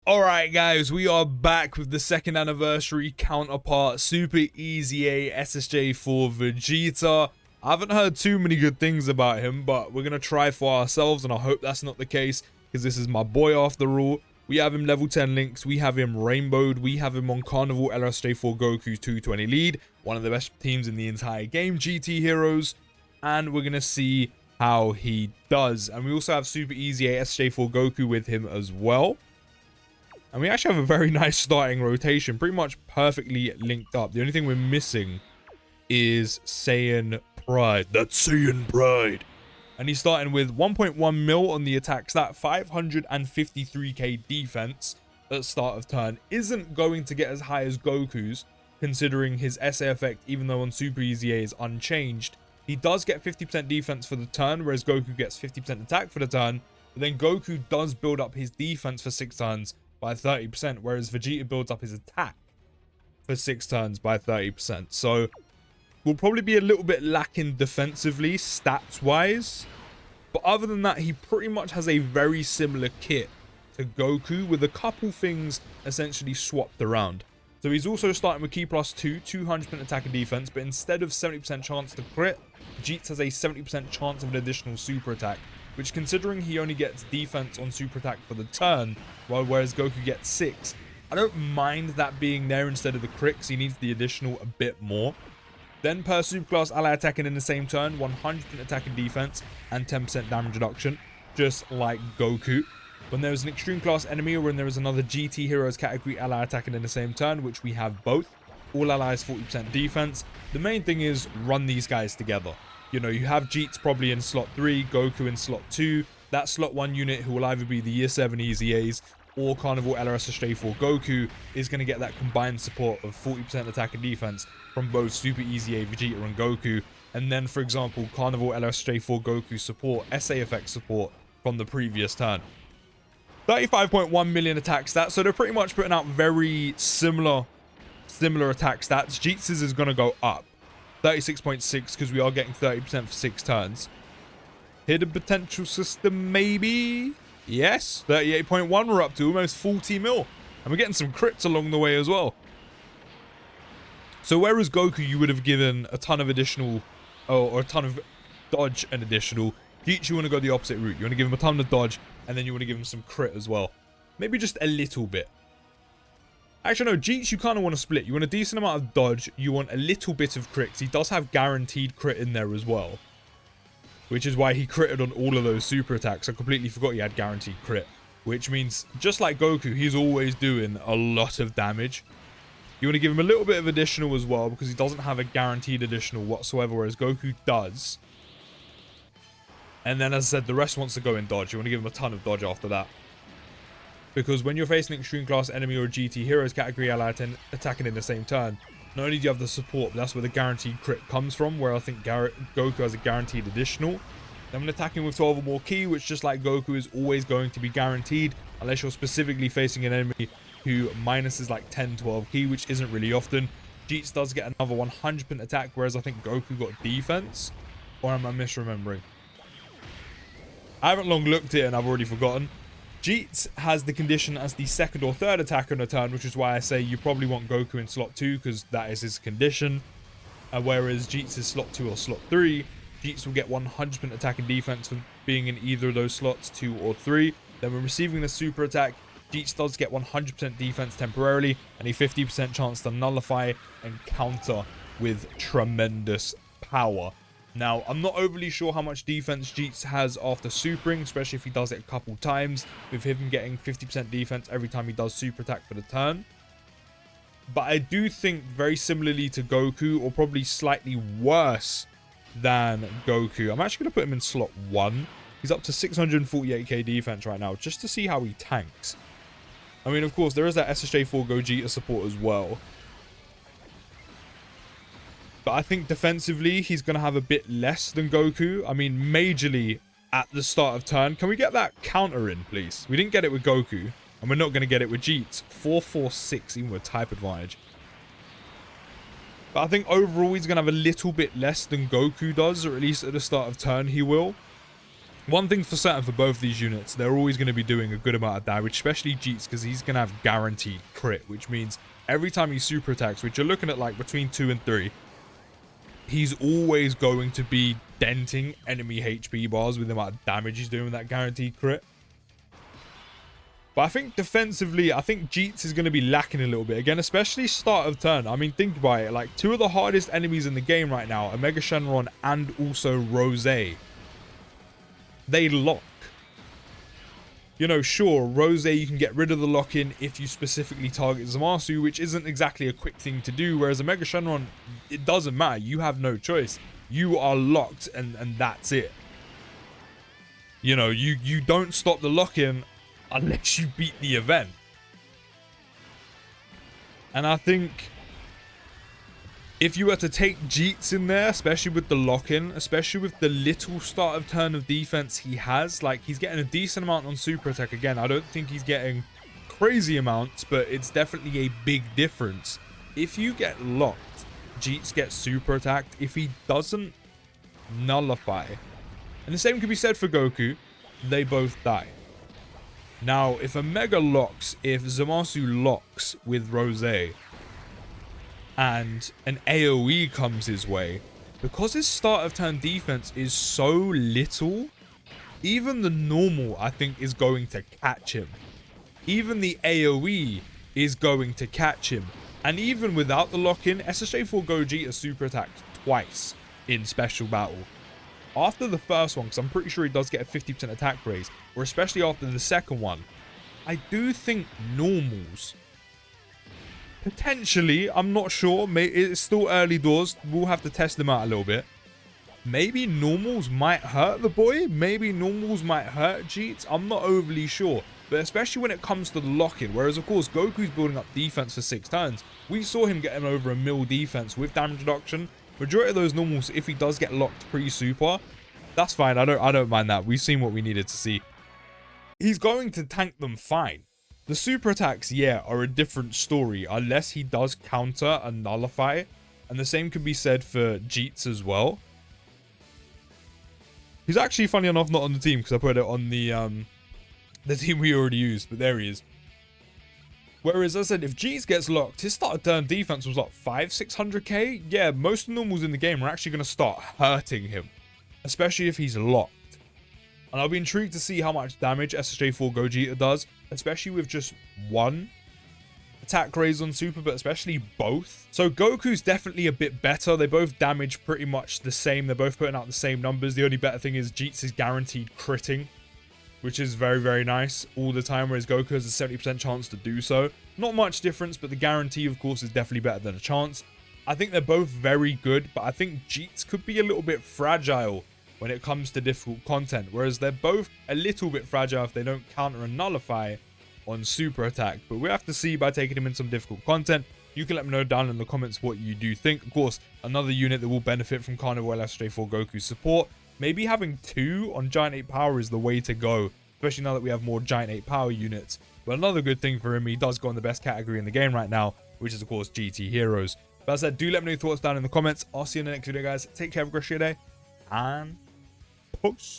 Alright guys, we are back with the second anniversary counterpart, Super EZA SSJ4 Vegeta. I haven't heard too many good things about him, but we're going to try for ourselves, and I hope that's not the case, because this is my boy after all. We have him level 10 links, we have him rainbowed, we have him on Carnival LSJ4 Goku's 220 lead, one of the best teams in the entire game, GT Heroes, and we're going to see how he does. And we also have Super EZA SSJ4 Goku with him as well. And we actually have a very nice starting rotation, pretty much perfectly linked up. The only thing we're missing is Saiyan Pride. That's Saiyan Pride. And he's starting with 1.1 mil on the attack stat, 553k defense at start of turn. Isn't going to get as high as Goku's, considering his SA effect, even though on Super EZA is unchanged. He does get 50% defense for the turn, whereas Goku gets 50% attack for the turn. But then Goku does build up his defense for 6 turns by 30%, whereas Vegeta builds up his attack for 6 turns by 30%. So we'll probably be a little bit lacking defensively, stats-wise. But other than that, he pretty much has a very similar kit to Goku, with a couple things essentially swapped around. So he's also starting with Ki plus 2, 200% attack and defense, but instead of 70% chance to crit, Vegeta has a 70% chance of an additional super attack, which, considering he only gets defense on super attack for the turn, whereas Goku gets 6, I don't mind that being there instead of the crit, because he needs the additional a bit more. Then per superclass ally attacking in the same turn, 100% attack and defense and 10% damage reduction, just like Goku. When there is an extreme class enemy, or when there is another GT Heroes category ally attacking in the same turn, which we have both, all allies 40% defense. The main thing is run these guys together. You know, you have Jeets probably in slot 3, Goku in slot 2. That slot 1 unit, who will either be the Year 7 EZAs or Carnival LSJ4 Goku, is going to get that combined support of 40% attack and defense from both Super EZA, Vegeta, and Goku. And then, for example, Carnival LSJ4 Goku support, SA effect support from the previous turn. 35.1 million attack stats, so they're pretty much putting out very similar attack stats. Jeets' is going to go up 36.6 because we are getting 30% for 6 turns. Hidden potential system, maybe? Yes, 38.1 we're up to, almost 40 mil. And we're getting some crits along the way as well. So whereas Goku, you would have given a ton of additional, or a ton of dodge and additional, Jeets, you want to go the opposite route. You want to give him a ton of dodge, and then you want to give him some crit as well. Maybe just a little bit. Actually, no, Jeets, you kind of want to split. You want a decent amount of dodge. You want a little bit of crits. He does have guaranteed crit in there as well, which is why he critted on all of those super attacks. I completely forgot he had guaranteed crit, which means, just like Goku, he's always doing a lot of damage. You want to give him a little bit of additional as well, because he doesn't have a guaranteed additional whatsoever, whereas Goku does. And then, as I said, the rest wants to go in dodge. You want to give him a ton of dodge after that. Because when you're facing an extreme class enemy or a GT Heroes category ally attacking in the same turn, not only do you have the support, but that's where the guaranteed crit comes from, where I think Goku has a guaranteed additional. Then when attacking with 12 or more Ki, which, just like Goku, is always going to be guaranteed, unless you're specifically facing an enemy who minuses like 10, 12 Ki, which isn't really often. Jeets does get another 100% attack, whereas I think Goku got defense. Or am I misremembering? I haven't long looked at it and I've already forgotten. Jeets has the condition as the second or third attacker on a turn, which is why I say you probably want Goku in slot 2, because that is his condition. Whereas Jeets is slot 2 or slot 3. Jeets will get 100% attack and defense for being in either of those slots, 2 or 3. Then when receiving the super attack, Jeets does get 100% defense temporarily and a 50% chance to nullify and counter with tremendous power. Now, I'm not overly sure how much defense Jeets has after supering, especially if he does it a couple times, with him getting 50% defense every time he does super attack for the turn. But I do think, very similarly to Goku, or probably slightly worse than Goku, I'm actually going to put him in slot 1. He's up to 648k defense right now, just to see how he tanks. I mean, of course, there is that SSJ4 Gogeta support as well. But I think defensively, he's going to have a bit less than Goku. I mean, majorly at the start of turn. Can we get that counter in, please? We didn't get it with Goku, and we're not going to get it with Jeets. 446, even with type advantage. But I think overall, he's going to have a little bit less than Goku does, or at least at the start of turn, he will. One thing for certain for both these units, they're always going to be doing a good amount of damage, especially Jeets, because he's going to have guaranteed crit, which means every time he super attacks, which you're looking at like between 2 and 3, he's always going to be denting enemy HP bars with the amount of damage he's doing with that guaranteed crit. But I think defensively, I think Jeets is going to be lacking a little bit. Again, especially start of turn. I mean, think about it. Like, 2 of the hardest enemies in the game right now are Mega Shenron and also Rose. They lock. You know, sure, Rose, you can get rid of the lock-in if you specifically target Zamasu, which isn't exactly a quick thing to do, whereas a Mega Shenron, it doesn't matter. You have no choice. You are locked, and that's it. You know, you don't stop the lock-in unless you beat the event. And I think if you were to take Jeets in there, especially with the lock-in, especially with the little start of turn of defense he has, like, he's getting a decent amount on super attack. Again, I don't think he's getting crazy amounts, but it's definitely a big difference. If you get locked, Jeets gets super attacked. If he doesn't nullify, and the same can be said for Goku, they both die. Now, if a Mega locks, if Zamasu locks with Rose, and an AoE comes his way, because his start of turn defense is so little, even the normal, I think, is going to catch him. Even the AoE is going to catch him. And even without the lock-in, SSJ4 Vegeta super attacked twice in special battle. After the first one, because I'm pretty sure he does get a 50% attack raise, or especially after the second one, I do think normals, potentially, I'm not sure, it's still early doors, we'll have to test them out a little bit. Maybe normals might hurt the boy, maybe normals might hurt Jeets, I'm not overly sure. But especially when it comes to the lock-in, whereas of course Goku's building up defense for 6 turns, we saw him getting over a mil defense with damage reduction. Majority of those normals, if he does get locked pre-super, that's fine, I don't mind that. We've seen what we needed to see. He's going to tank them fine. The super attacks, yeah, are a different story, unless he does counter and nullify. And the same could be said for Jeets as well. He's actually, funny enough, not on the team, because I put it on the team we already used, but there he is. Whereas, as I said, if Jeets gets locked, his start of turn defense was like 500-600k. Yeah, most normals in the game are actually going to start hurting him, especially if he's locked. And I'll be intrigued to see how much damage SSJ4 Vegeta does, especially with just one attack raise on super, but especially both. So Goku's definitely a bit better. They both damage pretty much the same. They're both putting out the same numbers. The only better thing is Jeets is guaranteed critting, which is very, very nice all the time, whereas Goku has a 70% chance to do so. Not much difference, but the guarantee, of course, is definitely better than a chance. I think they're both very good, but I think Jeets could be a little bit fragile when it comes to difficult content, whereas they're both a little bit fragile if they don't counter and nullify on super attack. But we have to see by taking him in some difficult content. You can let me know down in the comments what you do think. Of course, another unit that will benefit from Carnival SSJ4 Goku support. Maybe having 2 on Giant 8 power is the way to go, especially now that we have more Giant 8 power units. But another good thing for him, he does go in the best category in the game right now, which is, of course, GT Heroes. But as I said, do let me know your thoughts down in the comments. I'll see you in the next video, guys. Take care, have a great day, and peace.